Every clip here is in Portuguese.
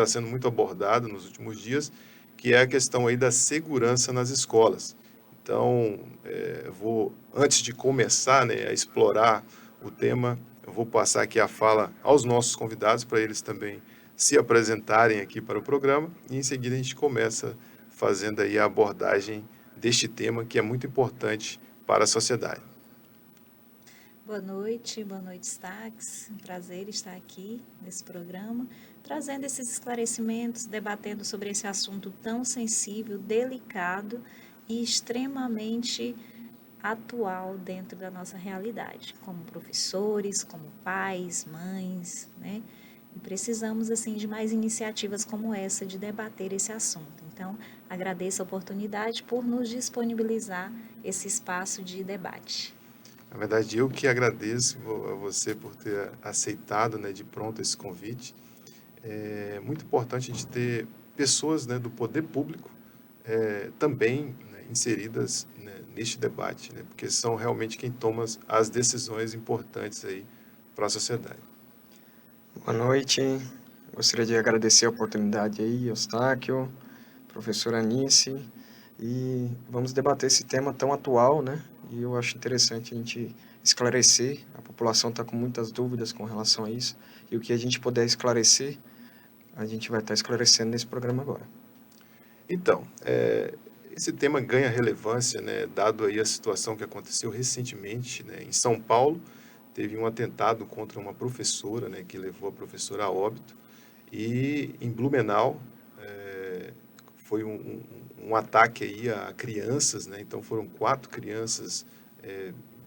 está sendo muito abordado nos últimos dias, que é a questão aí da segurança nas escolas. Então, antes de começar, né, a explorar o tema, eu vou passar aqui a fala aos nossos convidados para eles também se apresentarem aqui para o programa e em seguida a gente começa fazendo aí a abordagem deste tema que é muito importante para a sociedade. Boa noite, Stax. Um prazer estar aqui nesse programa, trazendo esses esclarecimentos, debatendo sobre esse assunto tão sensível, delicado e extremamente atual dentro da nossa realidade, como professores, como pais, mães, né? E precisamos, assim, de mais iniciativas como essa de debater esse assunto. Então, agradeço a oportunidade por nos disponibilizar esse espaço de debate. Na verdade, eu que agradeço a você por ter aceitado, né, de pronto esse convite. É muito importante a gente ter pessoas, né, do poder público também, né, inseridas, né, neste debate, né, porque são realmente quem toma as decisões importantes aí para a sociedade. Boa noite, gostaria de agradecer a oportunidade aí, Eustáquio, professora Anice, e vamos debater esse tema tão atual, né? E eu acho interessante a gente esclarecer, a população está com muitas dúvidas com relação a isso, e o que a gente puder esclarecer, a gente vai estar esclarecendo nesse programa agora. Então, esse tema ganha relevância, né, dado aí a situação que aconteceu recentemente, né, em São Paulo, teve um atentado contra uma professora, né, que levou a professora a óbito, e em Blumenau foi um ataque aí a crianças, né, então foram 4 crianças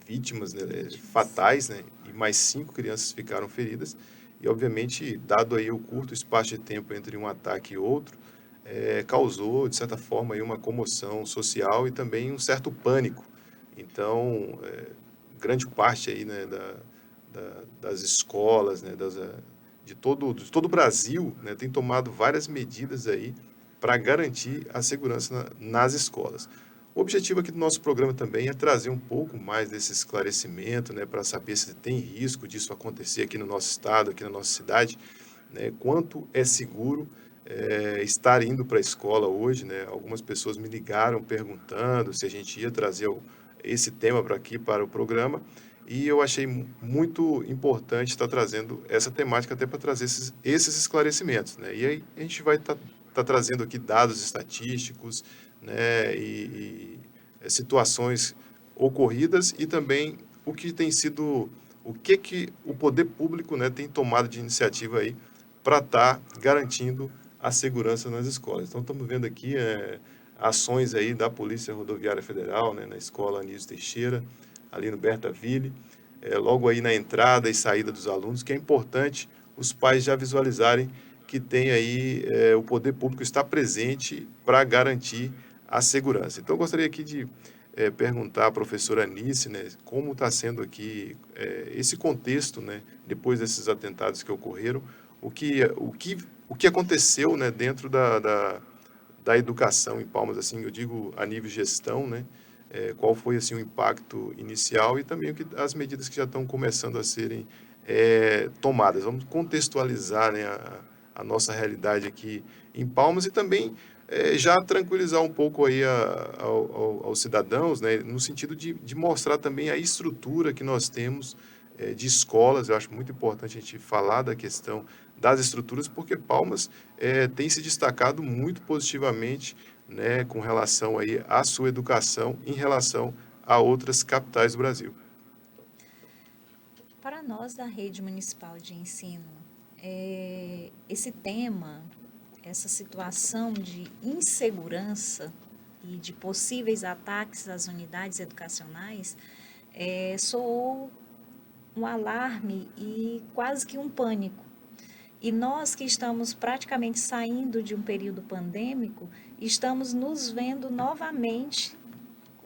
vítimas, né, fatais, né, e mais 5 crianças ficaram feridas, e obviamente, dado aí o curto espaço de tempo entre um ataque e outro, causou, de certa forma, aí uma comoção social e também um certo pânico. Então, grande parte aí, né, das escolas, né, de todo o Brasil, né, tem tomado várias medidas aí para garantir a segurança nas escolas. O objetivo aqui do nosso programa também é trazer um pouco mais desse esclarecimento, né, para saber se tem risco disso acontecer aqui no nosso estado, aqui na nossa cidade, né, quanto é seguro estar indo para a escola hoje, né? Algumas pessoas me ligaram perguntando se a gente ia trazer esse tema para aqui, para o programa, e eu achei muito importante estar trazendo essa temática até para trazer esses esclarecimentos, né? E aí a gente vai estar trazendo aqui dados estatísticos, né? E situações ocorridas e também o que tem sido, o que o poder público, né, tem tomado de iniciativa aí para estar garantindo a segurança nas escolas. Então, estamos vendo aqui ações aí da Polícia Rodoviária Federal, né, na escola Anísio Teixeira, ali no Berta Ville, logo aí na entrada e saída dos alunos, que é importante os pais já visualizarem que tem aí o poder público está presente para garantir a segurança. Então, eu gostaria aqui de perguntar à professora Anice, né, como está sendo aqui esse contexto, né, depois desses atentados que ocorreram, o que aconteceu, né, dentro da educação em Palmas, assim, eu digo a nível gestão, né, qual foi assim o impacto inicial e também as medidas que já estão começando a serem tomadas. Vamos contextualizar, né, a nossa realidade aqui em Palmas e também já tranquilizar um pouco aí aos cidadãos, né, no sentido de mostrar também a estrutura que nós temos de escolas. Eu acho muito importante a gente falar da questão das estruturas, porque Palmas tem se destacado muito positivamente, né, com relação aí à sua educação em relação a outras capitais do Brasil. Para nós da Rede Municipal de Ensino, esse tema, essa situação de insegurança e de possíveis ataques às unidades educacionais, soou um alarme e quase que um pânico. E nós que estamos praticamente saindo de um período pandêmico, estamos nos vendo novamente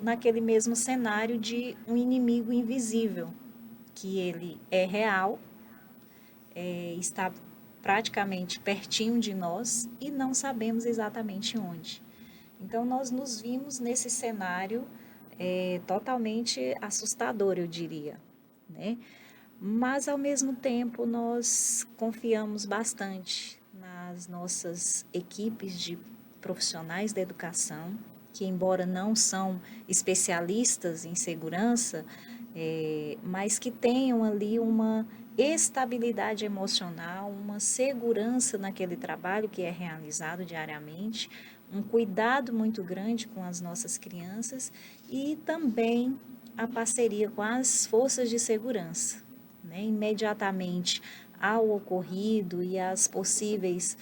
naquele mesmo cenário de um inimigo invisível, que ele é real, está praticamente pertinho de nós e não sabemos exatamente onde. Então, nós nos vimos nesse cenário totalmente assustador, eu diria, né? Mas, ao mesmo tempo, nós confiamos bastante as nossas equipes de profissionais da educação, que embora não são especialistas em segurança, mas que tenham ali uma estabilidade emocional, uma segurança naquele trabalho que é realizado diariamente, um cuidado muito grande com as nossas crianças e também a parceria com as forças de segurança, né? Imediatamente ao ocorrido e às possíveis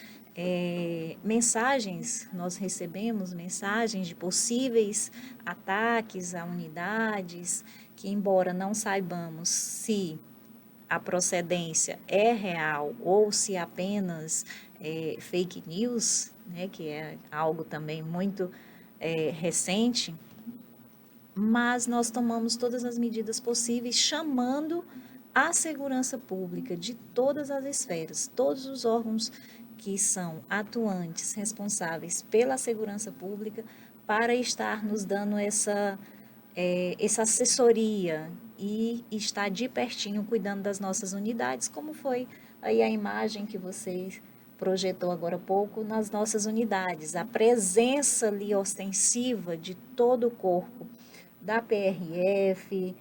mensagens, nós recebemos mensagens de possíveis ataques a unidades, que embora não saibamos se a procedência é real ou se apenas fake news, né, que é algo também muito recente, mas nós tomamos todas as medidas possíveis, chamando a segurança pública de todas as esferas, todos os órgãos que são atuantes, responsáveis pela segurança pública, para estar nos dando essa assessoria e estar de pertinho cuidando das nossas unidades, como foi aí a imagem que você projetou agora há pouco nas nossas unidades, a presença ali ostensiva de todo o corpo da PRF,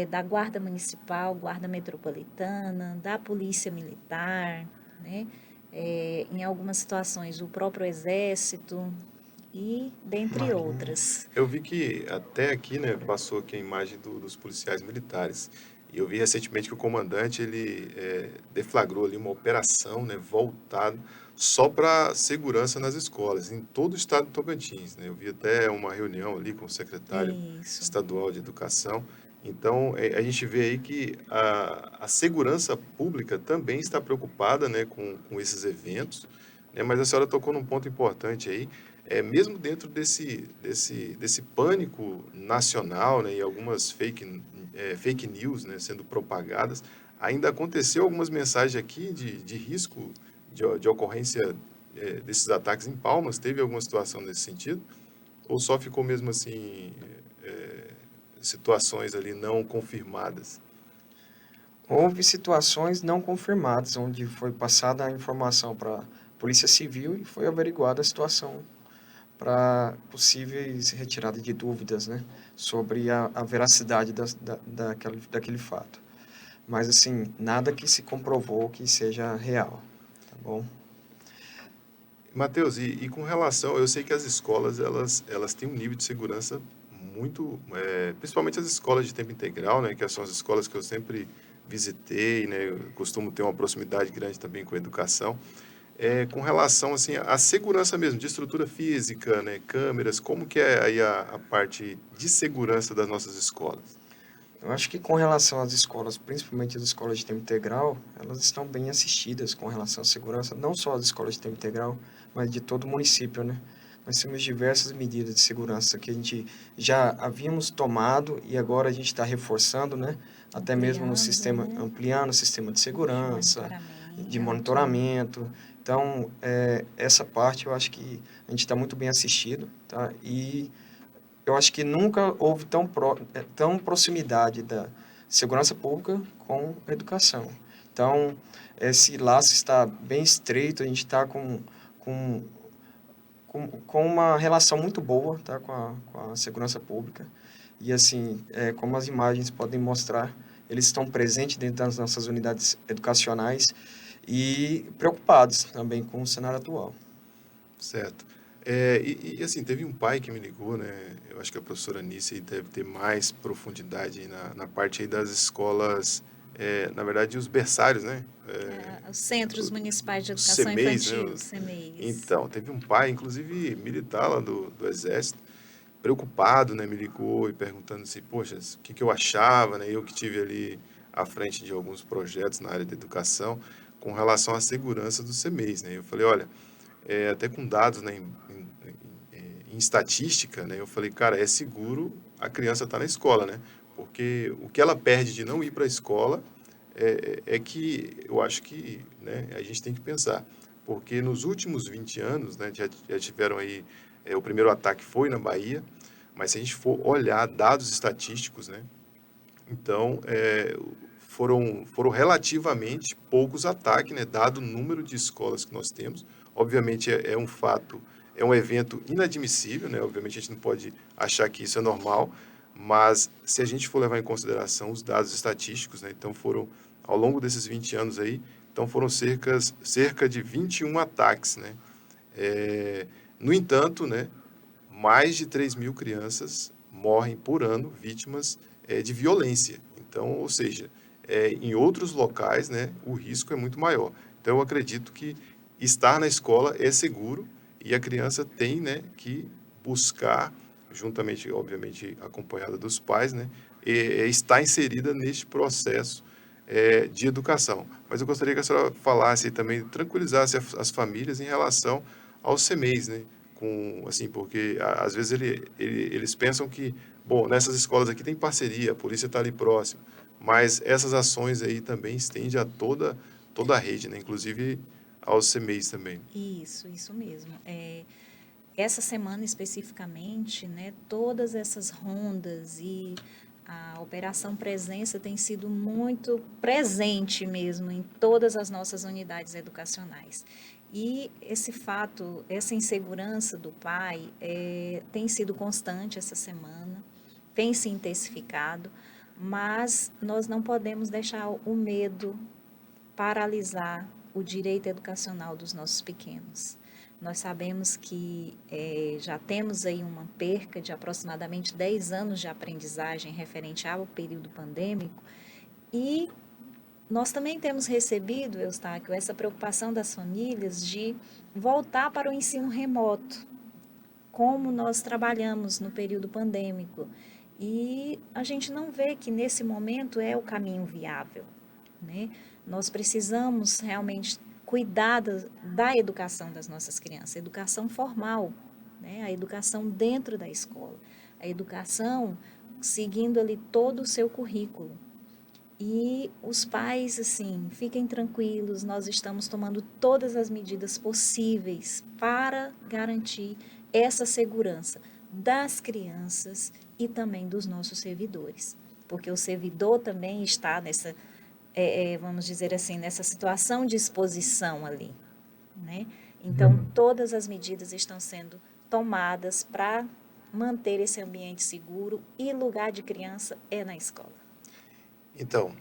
da Guarda Municipal, Guarda Metropolitana, da Polícia Militar, né? Em algumas situações o próprio Exército e dentre Marinha. outras. Eu vi que até aqui, né, passou aqui a imagem dos policiais militares. E eu vi recentemente que o comandante, ele deflagrou ali uma operação, né, voltada só para segurança nas escolas, em todo o estado do Tocantins, né? Eu vi até uma reunião ali com o secretário Isso. estadual de educação. Então, a gente vê aí que a segurança pública também está preocupada, né, com esses eventos, né? Mas a senhora tocou num ponto importante aí, mesmo dentro desse pânico nacional, né, e algumas fake news, né, sendo propagadas, ainda aconteceu algumas mensagens aqui de risco de ocorrência desses ataques em Palmas. Teve alguma situação nesse sentido? Ou só ficou mesmo assim, é, situações ali não confirmadas? Houve situações não confirmadas, onde foi passada a informação para a Polícia Civil e foi averiguada a situação para possíveis retiradas de dúvidas, né, sobre a veracidade daquele fato. Mas, assim, nada que se comprovou que seja real, tá bom? Matheus, e com relação, eu sei que as escolas, elas têm um nível de segurança muito, principalmente as escolas de tempo integral, né, que são as escolas que eu sempre visitei, né, eu costumo ter uma proximidade grande também com a educação, com relação, assim, à segurança mesmo, de estrutura física, né, câmeras, como que é aí a parte de segurança das nossas escolas? Eu acho que com relação às escolas, principalmente as escolas de tempo integral, elas estão bem assistidas com relação à segurança, não só as escolas de tempo integral, mas de todo o município, né? Nós temos diversas medidas de segurança que a gente já havíamos tomado e agora a gente está reforçando, né? Até mesmo no Ampliando, sistema, né? ampliando o sistema de De segurança, de monitoramento. monitoramento. Então, essa parte eu acho que a gente está muito bem assistido, tá? E eu acho que nunca houve tão proximidade da segurança pública com a educação. Então, esse laço está bem estreito, a gente está com, com uma relação muito boa, tá, com a segurança pública. E, assim, como as imagens podem mostrar, eles estão presentes dentro das nossas unidades educacionais e preocupados também com o cenário atual. Certo. Assim, teve um pai que me ligou, né? Eu acho que a professora Anice aí deve ter mais profundidade aí na parte aí das escolas, na verdade, os berçários, né? Os Centros Municipais de Os Educação CMEIs, né? Infantil, CMEIs. Então, teve um pai, inclusive militar lá do Exército, preocupado, né? Me ligou e perguntando assim, poxa, o que eu achava, né? Eu que tive ali à frente de alguns projetos na área da educação com relação à segurança dos CMEIs, né? Eu falei, olha, até com dados, né, em estatística, né, eu falei, cara, é seguro a criança estar na escola, né? Porque o que ela perde de não ir para a escola é que eu acho que, né, a gente tem que pensar. Porque nos últimos 20 anos, né, já tiveram aí, o primeiro ataque foi na Bahia, mas se a gente for olhar dados estatísticos, né, então, foram relativamente poucos ataques, né, dado o número de escolas que nós temos. Obviamente é um fato, é um evento inadmissível, né? Obviamente a gente não pode achar que isso é normal, mas se a gente for levar em consideração os dados estatísticos, né, então foram, ao longo desses 20 anos aí, então foram cerca de 21 ataques, né? No entanto, né, mais de 3.000 crianças morrem por ano vítimas de violência. Então, ou seja, em outros locais, né, o risco é muito maior. Então, eu acredito que estar na escola é seguro e a criança tem, né, que buscar, juntamente, obviamente, acompanhada dos pais, né, estar inserida neste processo de educação. Mas eu gostaria que a senhora falasse e também tranquilizasse as famílias em relação aos CMEIs, né? Assim, porque às vezes eles pensam que, bom, nessas escolas aqui tem parceria, a polícia está ali próximo, mas essas ações aí também estendem a toda a rede, né? Inclusive aos CMEIs também. Isso mesmo. Essa semana especificamente, né, todas essas rondas e a Operação Presença tem sido muito presente mesmo em todas as nossas unidades educacionais. E esse fato, essa insegurança do pai tem sido constante essa semana, tem se intensificado, mas nós não podemos deixar o medo paralisar o direito educacional dos nossos pequenos. Nós sabemos que já temos aí uma perca de aproximadamente 10 anos de aprendizagem referente ao período pandêmico e nós também temos recebido, Eustáquio, essa preocupação das famílias de voltar para o ensino remoto, como nós trabalhamos no período pandêmico. E a gente não vê que nesse momento é o caminho viável, né? Nós precisamos realmente cuidar da educação das nossas crianças, educação formal, né? A educação dentro da escola, a educação seguindo ali todo o seu currículo. E os pais, assim, fiquem tranquilos, nós estamos tomando todas as medidas possíveis para garantir essa segurança das crianças e também dos nossos servidores. Porque o servidor também está nessa, vamos dizer assim, nessa situação de exposição ali, né? Então, todas as medidas estão sendo tomadas para manter esse ambiente seguro e lugar de criança é na escola. Então,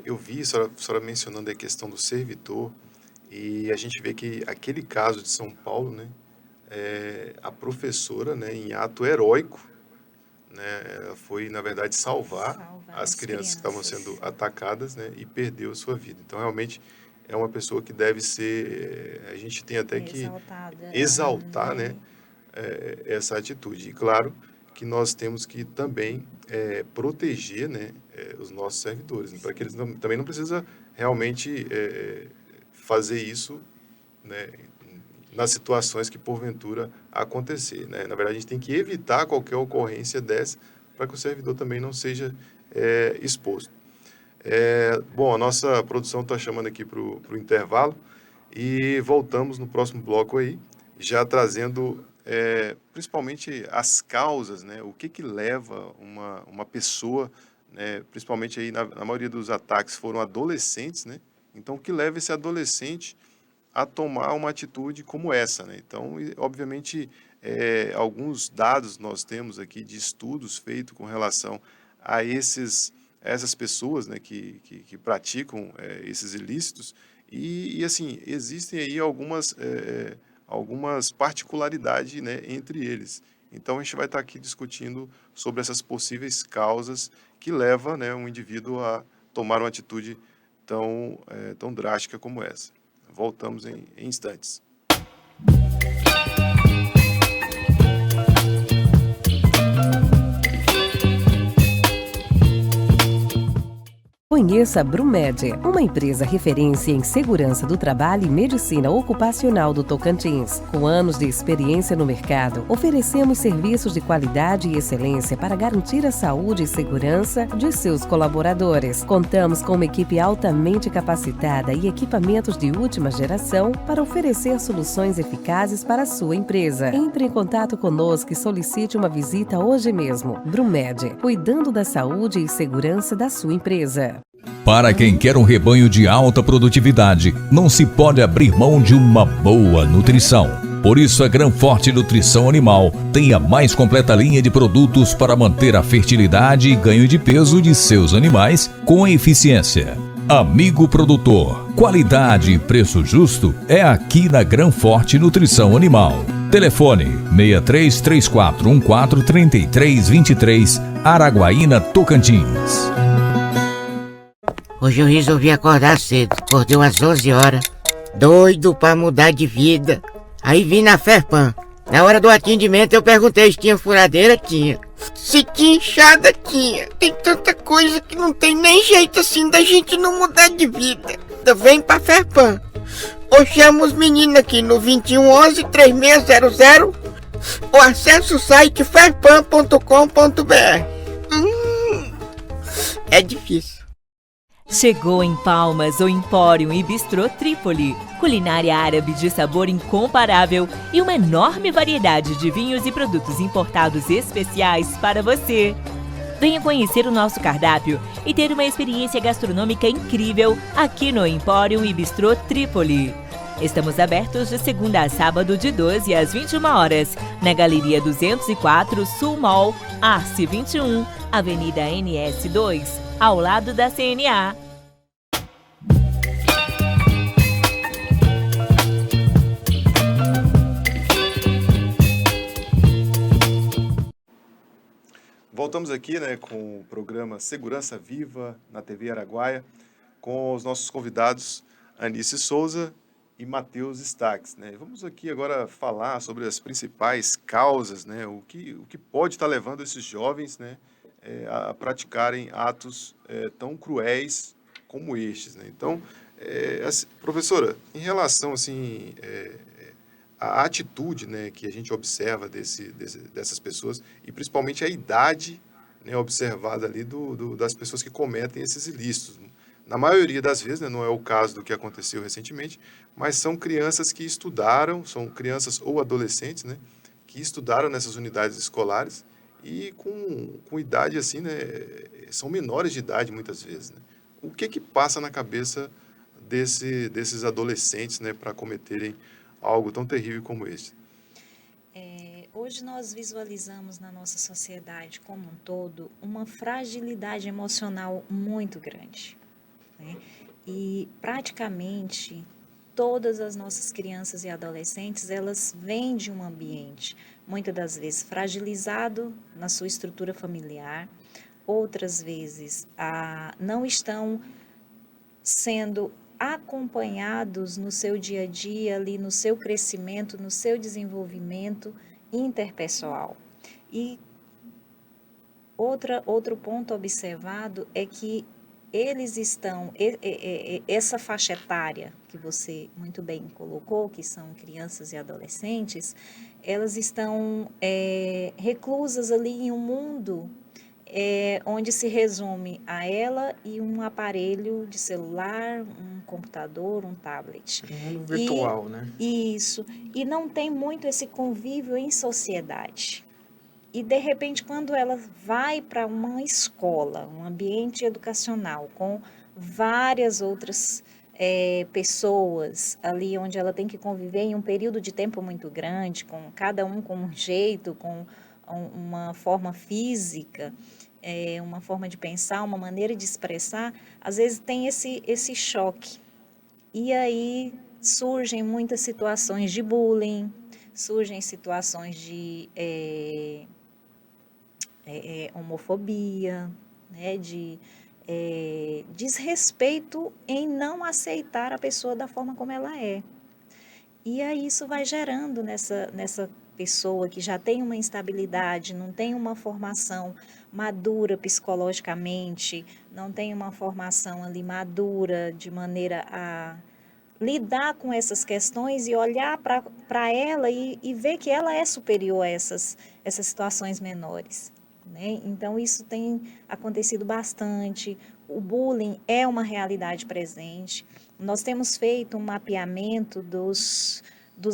eu vi a senhora mencionando a questão do servidor e a gente vê que aquele caso de São Paulo, né, a professora, né, em ato heróico, né, ela foi, na verdade, salvar as crianças que estavam sendo atacadas, né, e perdeu a sua vida. Então, realmente, é uma pessoa que deve ser, a gente tem até que exaltar, né, essa atitude. E, claro, que nós temos que também proteger, né, os nossos servidores, né, para que eles também não precisam realmente fazer isso, né, nas situações que porventura acontecer, né? Na verdade, a gente tem que evitar qualquer ocorrência dessa para que o servidor também não seja exposto. Bom, a nossa produção está chamando aqui para o intervalo e voltamos no próximo bloco aí, já trazendo principalmente as causas, né? O que leva uma pessoa, né? Principalmente aí na maioria dos ataques foram adolescentes, né? Então, o que leva esse adolescente a tomar uma atitude como essa, né? Então, obviamente, alguns dados nós temos aqui de estudos feitos com relação a essas pessoas, né, que praticam esses ilícitos e, assim, existem aí algumas particularidades, né, entre eles. Então, a gente vai estar aqui discutindo sobre essas possíveis causas que levam, né, um indivíduo a tomar uma atitude tão drástica como essa. Voltamos em instantes. Conheça a Brumed, uma empresa referência em segurança do trabalho e medicina ocupacional do Tocantins. Com anos de experiência no mercado, oferecemos serviços de qualidade e excelência para garantir a saúde e segurança de seus colaboradores. Contamos com uma equipe altamente capacitada e equipamentos de última geração para oferecer soluções eficazes para a sua empresa. Entre em contato conosco e solicite uma visita hoje mesmo. Brumed, cuidando da saúde e segurança da sua empresa. Para quem quer um rebanho de alta produtividade, não se pode abrir mão de uma boa nutrição. Por isso, a Granforte Nutrição Animal tem a mais completa linha de produtos para manter a fertilidade e ganho de peso de seus animais com eficiência. Amigo produtor, qualidade e preço justo é aqui na Granforte Nutrição Animal. Telefone 6334143323, Araguaína, Tocantins. Hoje eu resolvi acordar cedo, acordei umas 11 horas, doido pra mudar de vida. Aí vim na Ferpan. Na hora do atendimento eu perguntei se tinha furadeira, tinha. Se tinha enxada, tinha. Tem tanta coisa que não tem nem jeito assim da gente não mudar de vida. Então vem pra Ferpan. Ou chama os meninos aqui no 2111-3600 ou acessa o site ferpan.com.br. É difícil. Chegou em Palmas o Empório e Bistrô Trípoli. Culinária árabe de sabor incomparável e uma enorme variedade de vinhos e produtos importados especiais para você. Venha conhecer o nosso cardápio e ter uma experiência gastronômica incrível aqui no Empório e Bistrô Trípoli. Estamos abertos de segunda a sábado de 12 às 21 horas, na Galeria 204 Sul Mall, Arce 21, Avenida NS 2, ao lado da CNA. Voltamos aqui, né, com o programa Segurança Viva na TV Araguaia, com os nossos convidados Anice Souza e Matheus Stax, né? Vamos aqui agora falar sobre as principais causas, né, o que pode estar levando esses jovens, né, a praticarem atos tão cruéis como estes, né? Então, assim, professora, em relação assim a atitude, né, que a gente observa dessas pessoas, e principalmente a idade, né, observada ali das pessoas que cometem esses ilícitos. Na maioria das vezes, né, não é o caso do que aconteceu recentemente, mas são crianças que estudaram, são crianças ou adolescentes, né, que estudaram nessas unidades escolares e com idade assim, né, são menores de idade muitas vezes, né? O que passa na cabeça desses adolescentes, né, para cometerem algo tão terrível como esse? Hoje nós visualizamos na nossa sociedade como um todo uma fragilidade emocional muito grande, né? E praticamente todas as nossas crianças e adolescentes, elas vêm de um ambiente, muitas das vezes fragilizado na sua estrutura familiar, outras vezes não estão sendo acompanhados no seu dia a dia, ali no seu crescimento, no seu desenvolvimento interpessoal. E outro ponto observado é que eles estão, essa faixa etária que você muito bem colocou, que são crianças e adolescentes, elas estão reclusas ali em um mundo onde se resume a ela e um aparelho de celular, um computador, um tablet. Um mundo virtual, né? Isso. E não tem muito esse convívio em sociedade. E, de repente, quando ela vai para uma escola, um ambiente educacional, com várias outras pessoas ali, onde ela tem que conviver em um período de tempo muito grande, com cada um com um jeito, com uma forma física, uma forma de pensar, uma maneira de expressar, às vezes tem esse choque. E aí surgem muitas situações de bullying, surgem situações de homofobia, né, de desrespeito em não aceitar a pessoa da forma como ela é. E aí isso vai gerando nessa pessoa que já tem uma instabilidade, não tem uma formação madura psicologicamente, não tem uma formação ali madura de maneira a lidar com essas questões e olhar para ela e ver que ela é superior a essas situações menores, né? Então, isso tem acontecido bastante. O bullying é uma realidade presente. Nós temos feito um mapeamento dos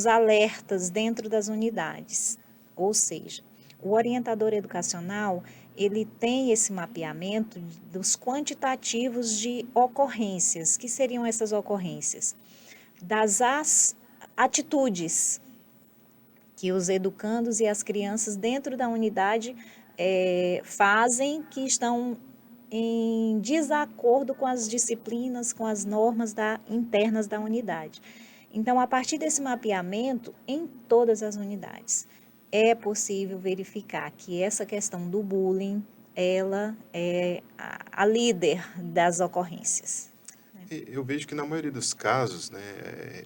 alertas dentro das unidades, ou seja, o orientador educacional, ele tem esse mapeamento dos quantitativos de ocorrências. Que seriam essas ocorrências? Das atitudes que os educandos e as crianças dentro da unidade fazem, que estão em desacordo com as disciplinas, com as normas internas da unidade. Então, a partir desse mapeamento, em todas as unidades, é possível verificar que essa questão do bullying, ela é a líder das ocorrências. Eu vejo que na maioria dos casos, né,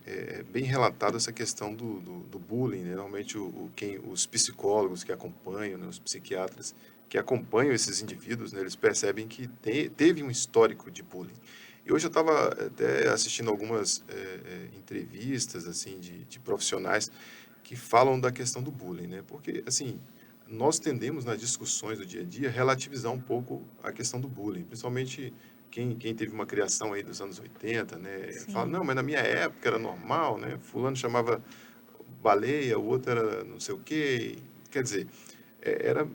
é bem relatado essa questão do bullying, né? Normalmente os psicólogos que acompanham, né, os psiquiatras que acompanham esses indivíduos, né, eles percebem que teve um histórico de bullying. E hoje eu estava até assistindo algumas entrevistas assim de profissionais que falam da questão do bullying, né? Porque, assim, nós tendemos nas discussões do dia a dia relativizar um pouco a questão do bullying, principalmente quem teve uma criação aí dos anos 80, né? Fala, não, mas na minha época era normal, né? Fulano chamava baleia, o outro era não sei o quê. Quer dizer,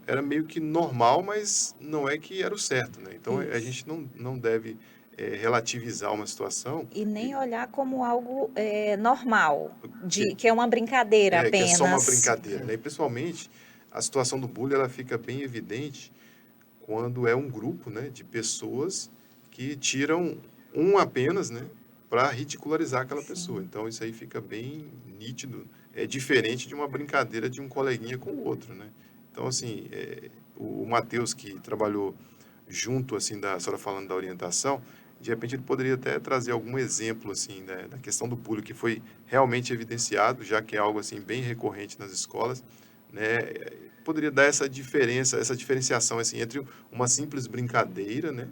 era meio que normal, mas não é que era o certo, né? Então, a gente não deve relativizar uma situação. E nem olhar como algo normal, que é uma brincadeira apenas. Que é só uma brincadeira, né? E, principalmente, a situação do bullying, ela fica bem evidente quando é um grupo, né, de pessoas que tiram apenas, né, para ridicularizar aquela pessoa. Então, isso aí fica bem nítido. É diferente de uma brincadeira de um coleguinha com o outro, né? Então, assim, o Matheus, que trabalhou junto, assim, a senhora falando da orientação, de repente ele poderia até trazer algum exemplo, assim, né, da questão do bullying, que foi realmente evidenciado, já que é algo, assim, bem recorrente nas escolas, né? Poderia dar essa diferenciação, assim, entre uma simples brincadeira, né,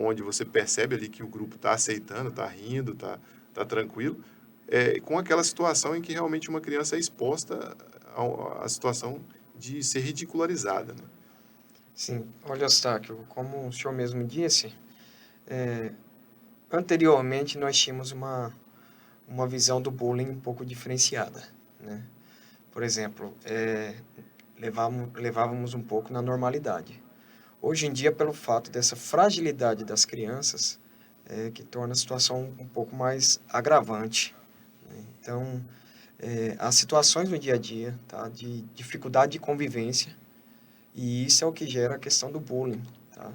onde você percebe ali que o grupo está aceitando, está rindo, está tranquilo, com aquela situação em que realmente uma criança é exposta à situação de ser ridicularizada, né? Sim, olha, Eustáquio, como o senhor mesmo disse, anteriormente nós tínhamos uma visão do bullying um pouco diferenciada, né? Por exemplo, levávamos um pouco na normalidade. Hoje em dia, pelo fato dessa fragilidade das crianças, que torna a situação um pouco mais agravante, né? Então, as situações no dia a dia, tá, de dificuldade de convivência, e isso é o que gera a questão do bullying, tá?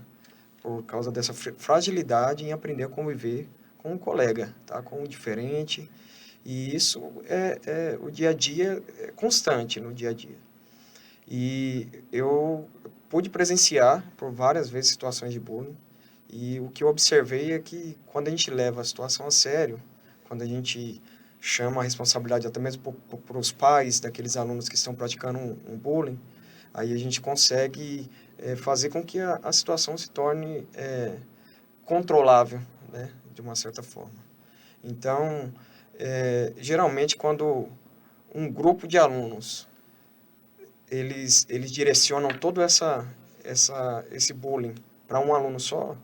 Por causa dessa fragilidade em aprender a conviver com o colega, tá? Com o diferente. E isso o dia a dia é constante no dia a dia. E eu pude presenciar por várias vezes situações de bullying. E o que eu observei é que quando a gente leva a situação a sério, quando a gente chama a responsabilidade até mesmo para os pais daqueles alunos que estão praticando um bullying, aí a gente consegue fazer com que a situação se torne controlável, né, de uma certa forma. Então, geralmente, quando um grupo de alunos, eles direcionam todo esse bullying para um aluno só,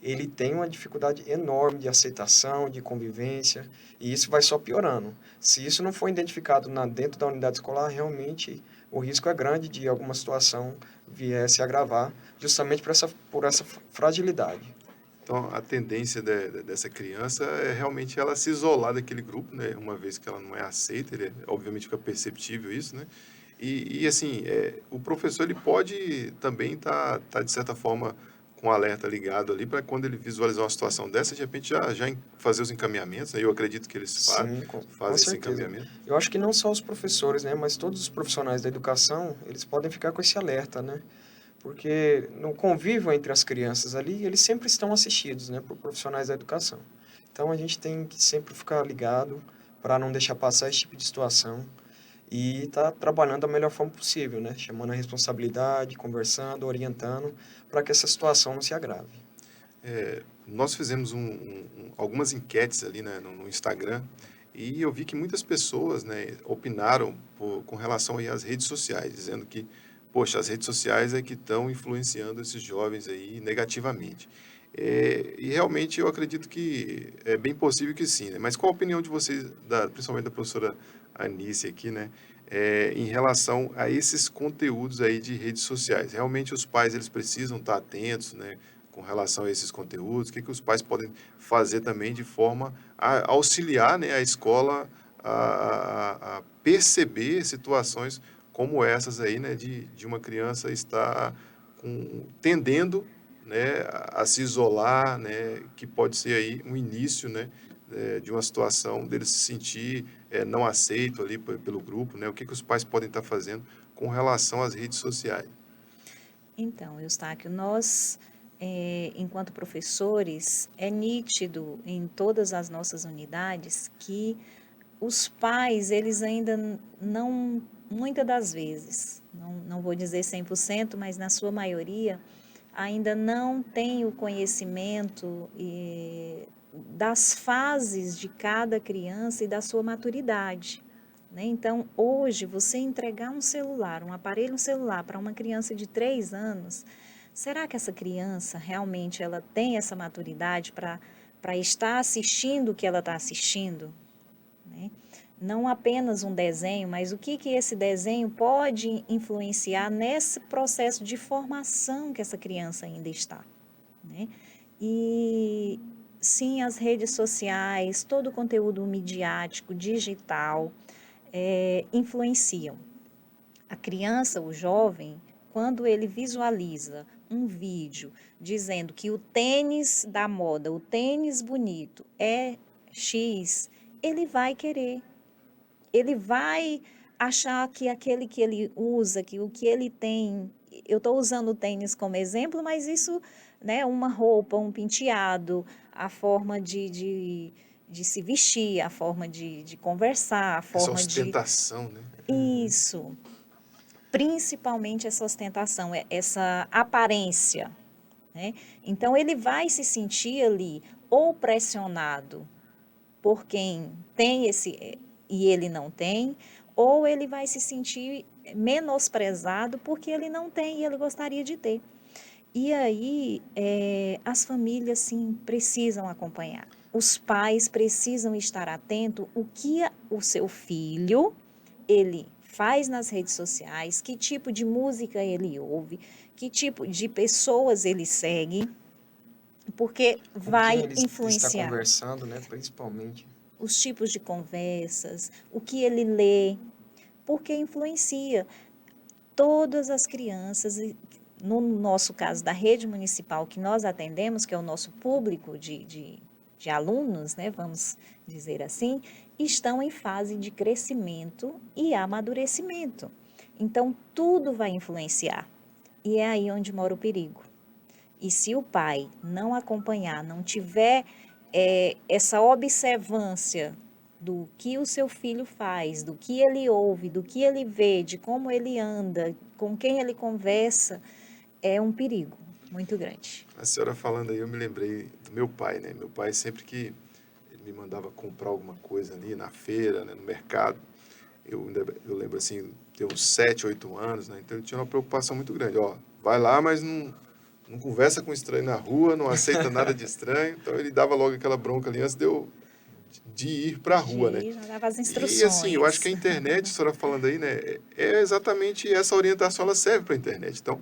ele tem uma dificuldade enorme de aceitação, de convivência, e isso vai só piorando. Se isso não for identificado dentro da unidade escolar, realmente o risco é grande de alguma situação vier se agravar, justamente por essa fragilidade. Então, a tendência dessa criança é realmente ela se isolar daquele grupo, né? Uma vez que ela não é aceita, obviamente fica perceptível isso, né? E assim, o professor ele pode também estar, de certa forma, com o alerta ligado ali, para quando ele visualizar uma situação dessa, de repente já fazer os encaminhamentos, né? Eu acredito que eles fazem esse encaminhamento. Eu acho que não só os professores, né? Mas todos os profissionais da educação, eles podem ficar com esse alerta, né? Porque no convívio entre as crianças ali, eles sempre estão assistidos, né, por profissionais da educação. Então, a gente tem que sempre ficar ligado para não deixar passar esse tipo de situação e estar trabalhando da melhor forma possível, né, chamando a responsabilidade, conversando, orientando, para que essa situação não se agrave. Nós fizemos algumas enquetes ali, né, no Instagram, e eu vi que muitas pessoas, né, opinaram com relação aí às redes sociais, dizendo que poxa, as redes sociais é que estão influenciando esses jovens aí negativamente. E realmente eu acredito que é bem possível que sim, né? Mas qual a opinião de vocês, principalmente da professora Anice aqui, né? em relação a esses conteúdos aí de redes sociais. Realmente os pais eles precisam estar atentos, né, com relação a esses conteúdos, o que os pais podem fazer também de forma a auxiliar, né, a escola a perceber situações como essas aí, né, de uma criança estar tendendo, né, a se isolar, né, que pode ser aí um início, né, de uma situação dele se sentir não aceito ali pelo grupo, né? O que os pais podem estar fazendo com relação às redes sociais? Então, Eustáquio, nós, enquanto professores, é nítido em todas as nossas unidades que os pais, eles ainda não, muitas das vezes, não vou dizer 100%, mas na sua maioria, ainda não têm o conhecimento das fases de cada criança e da sua maturidade. Né? Então, hoje, você entregar um celular, um aparelho celular para uma criança de 3 anos, será que essa criança realmente ela tem essa maturidade para estar assistindo o que ela está assistindo? Né? Não apenas um desenho, mas o que esse desenho pode influenciar nesse processo de formação que essa criança ainda está. Né? E sim, as redes sociais, todo o conteúdo midiático, digital, influenciam. A criança, o jovem, quando ele visualiza um vídeo dizendo que o tênis da moda, o tênis bonito é X, ele vai querer. Ele vai achar que aquele que ele usa, que o que ele tem, eu estou usando o tênis como exemplo, mas isso, né, uma roupa, um penteado, a forma de se vestir, a forma de conversar, a Essa forma de... ostentação, né? Isso, principalmente essa ostentação, essa aparência, né? Então, ele vai se sentir ali ou pressionado por quem tem esse e ele não tem, ou ele vai se sentir menosprezado porque ele não tem e ele gostaria de ter. E aí, as famílias, sim, precisam acompanhar. Os pais precisam estar atentos o que o seu filho, ele faz nas redes sociais, que tipo de música ele ouve, que tipo de pessoas ele segue, porque vai Com quem ele está influenciar conversando, né, principalmente. os tipos de conversas, o que ele lê, porque influencia todas as crianças, no nosso caso da rede municipal que nós atendemos, que é o nosso público de alunos, né, vamos dizer assim, estão em fase de crescimento e amadurecimento. Então, tudo vai influenciar. E é aí onde mora o perigo. E se o pai não acompanhar, não tiver essa observância do que o seu filho faz, do que ele ouve, do que ele vê, de como ele anda, com quem ele conversa, é um perigo muito grande. A senhora falando aí, eu me lembrei do meu pai, né? Meu pai sempre que ele me mandava comprar alguma coisa ali na feira, né, no mercado, eu lembro assim, tem uns 7, 8 anos, né? Então ele tinha uma preocupação muito grande. Ó, vai lá, mas não conversa com estranho na rua, não aceita nada de estranho. Então ele dava logo aquela bronca ali antes de ir para a rua, né? Já dava as instruções. E assim, eu acho que a internet, a senhora falando aí, né, é exatamente essa orientação, ela serve para a internet. Então,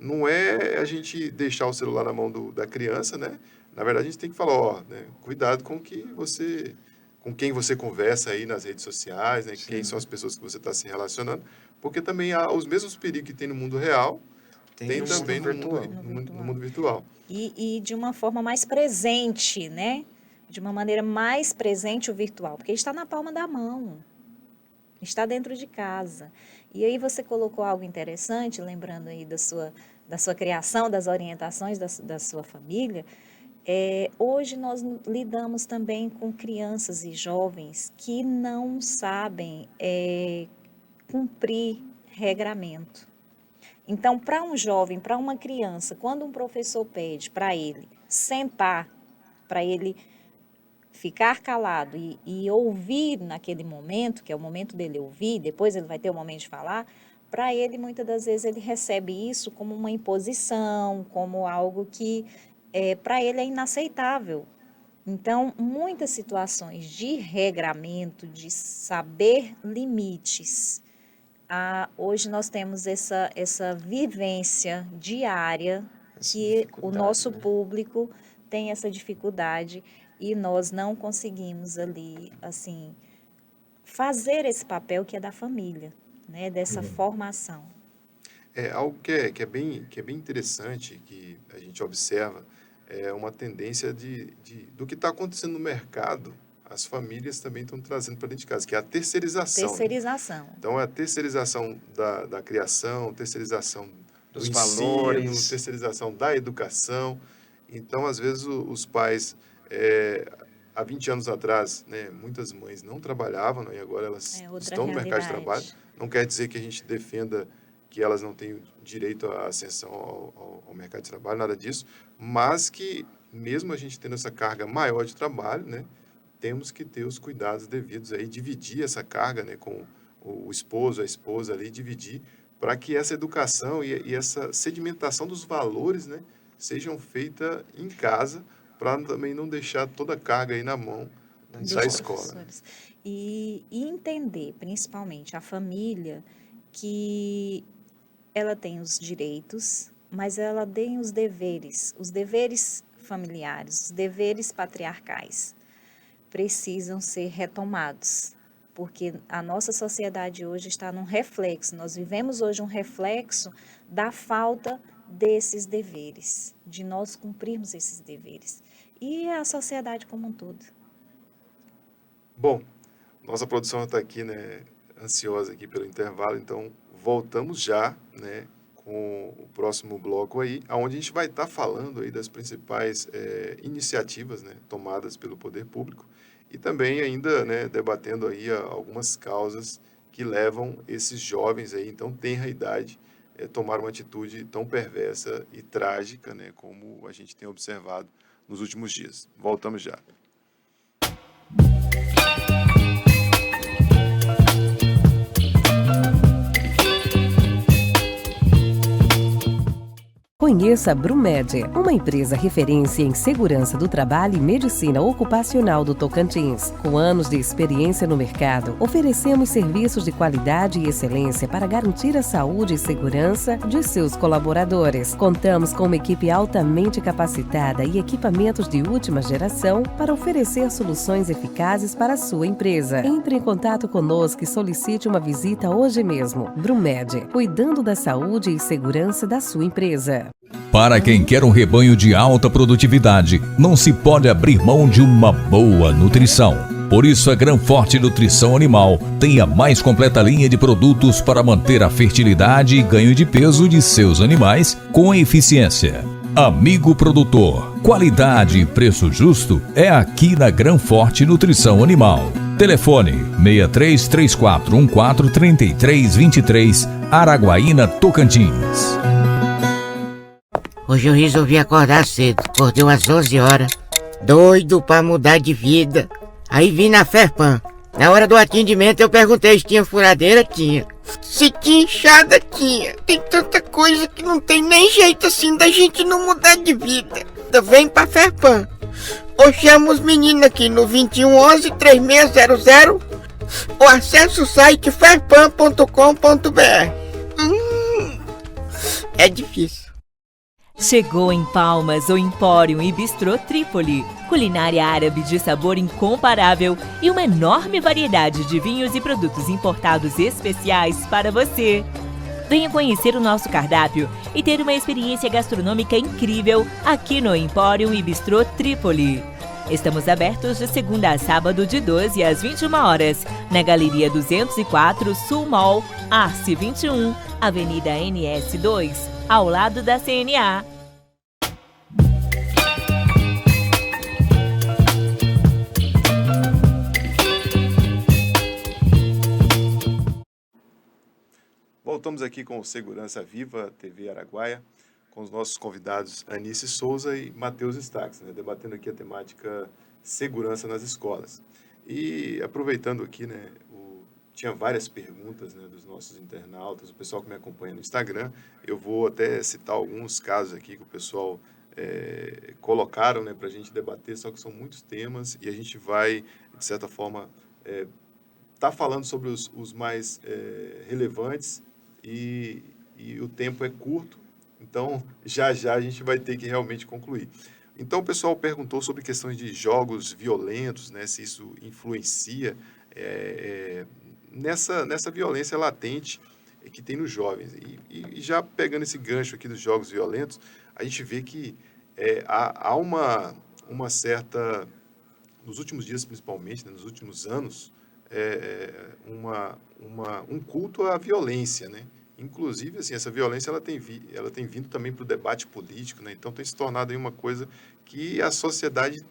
não é a gente deixar o celular na mão da criança, né? Na verdade, a gente tem que falar, ó, né, cuidado com quem você conversa aí nas redes sociais, né? Sim. Quem são as pessoas que você está se relacionando, porque também há os mesmos perigos que tem no mundo real, tem também no mundo virtual. E de uma forma mais presente, né? De uma maneira mais presente o virtual, porque está na palma da mão, está dentro de casa. E aí você colocou algo interessante, lembrando aí da sua criação, das orientações da sua família. Hoje nós lidamos também com crianças e jovens que não sabem cumprir regramento. Então, para um jovem, para uma criança, quando um professor pede para ele sentar, para ele ficar calado e ouvir naquele momento, que é o momento dele ouvir, depois ele vai ter o momento de falar, para ele, muitas das vezes, ele recebe isso como uma imposição, como algo que, para ele, é inaceitável. Então, muitas situações de regramento, de saber limites, Hoje nós temos essa vivência diária Essa que o dificuldade, nosso né? público tem essa dificuldade e nós não conseguimos ali, assim, fazer esse papel que é da família, né, dessa formação. É algo que é bem interessante, que a gente observa, é uma tendência do que está acontecendo no mercado, as famílias também estão trazendo para dentro de casa, que é a terceirização, né? Terceirização. Então, é a terceirização da criação, terceirização do Dos ensino, valores. terceirização da educação. Então, às vezes, os pais, há 20 anos atrás, né, muitas mães não trabalhavam, né, e agora elas É outra estão no mercado de trabalho. realidade. Não quer dizer que a gente defenda que elas não têm direito à ascensão ao mercado de trabalho, nada disso, mas que, mesmo a gente tendo essa carga maior de trabalho, né, temos que ter os cuidados devidos aí, dividir essa carga, né, com o esposo, a esposa ali, dividir, para que essa educação e essa sedimentação dos valores, né, sejam feitas em casa, para também não deixar toda a carga aí na mão Da Dos da escola. escola. professores. E entender, principalmente, a família, que ela tem os direitos, mas ela tem os deveres familiares, os deveres patriarcais, precisam ser retomados, porque a nossa sociedade hoje está num reflexo, nós vivemos hoje um reflexo da falta desses deveres, de nós cumprirmos esses deveres, e a sociedade como um todo. Bom, nossa produção está aqui, né, ansiosa aqui pelo intervalo, então voltamos já, né, com o próximo bloco aí, onde a gente vai estar falando aí das principais iniciativas, né, tomadas pelo poder público e também ainda, né, debatendo aí algumas causas que levam esses jovens aí, então tenra idade, tomar uma atitude tão perversa e trágica, né, como a gente tem observado nos últimos dias. Voltamos já. Conheça a Brumed, uma empresa referência em segurança do trabalho e medicina ocupacional do Tocantins. Com anos de experiência no mercado, oferecemos serviços de qualidade e excelência para garantir a saúde e segurança de seus colaboradores. Contamos com uma equipe altamente capacitada e equipamentos de última geração para oferecer soluções eficazes para a sua empresa. Entre em contato conosco e solicite uma visita hoje mesmo. Brumed, cuidando da saúde e segurança da sua empresa. Para quem quer um rebanho de alta produtividade, não se pode abrir mão de uma boa nutrição. Por isso, a Granforte Nutrição Animal tem a mais completa linha de produtos para manter a fertilidade e ganho de peso de seus animais com eficiência. Amigo produtor, qualidade e preço justo é aqui na Granforte Nutrição Animal. Telefone 63 3414 3323, Araguaína, Tocantins. Hoje eu resolvi acordar cedo, acordei umas 11 horas, doido pra mudar de vida. Aí vim na Ferpan. Na hora do atendimento eu perguntei se tinha furadeira, tinha. Se tinha enxada, tinha. Tem tanta coisa que não tem nem jeito assim da gente não mudar de vida. Então vem pra Ferpan. Ou chama os meninos aqui no 2111-3600 ou acessa o site ferpan.com.br. É difícil. Chegou em Palmas o Empório e Bistrô Trípoli, culinária árabe de sabor incomparável e uma enorme variedade de vinhos e produtos importados especiais para você. Venha conhecer o nosso cardápio e ter uma experiência gastronômica incrível aqui no Empório e Bistrô Trípoli. Estamos abertos de segunda a sábado de 12 às 21 horas, na Galeria 204 Sul Mall, Arce 21, Avenida NS 2, ao lado da CNA. Voltamos aqui com o Segurança Viva, TV Araguaia, com os nossos convidados Anice Souza e Matheus Stax, né, debatendo aqui a temática segurança nas escolas. E aproveitando aqui, né, tinha várias perguntas, né, dos nossos internautas, o pessoal que me acompanha no Instagram. Eu vou até citar alguns casos aqui que o pessoal colocaram, né, para a gente debater, só que são muitos temas e a gente vai, de certa forma, tá falando sobre os mais relevantes e o tempo é curto, então já a gente vai ter que realmente concluir. Então o pessoal perguntou sobre questões de jogos violentos, né, se isso influencia nessa violência latente que tem nos jovens. E já pegando esse gancho aqui dos jogos violentos, a gente vê que há uma certa, nos últimos dias principalmente, né, nos últimos anos, um culto à violência, né? Inclusive, assim, essa violência ela tem vindo também para o debate político, né? Então tem se tornado aí uma coisa que a sociedade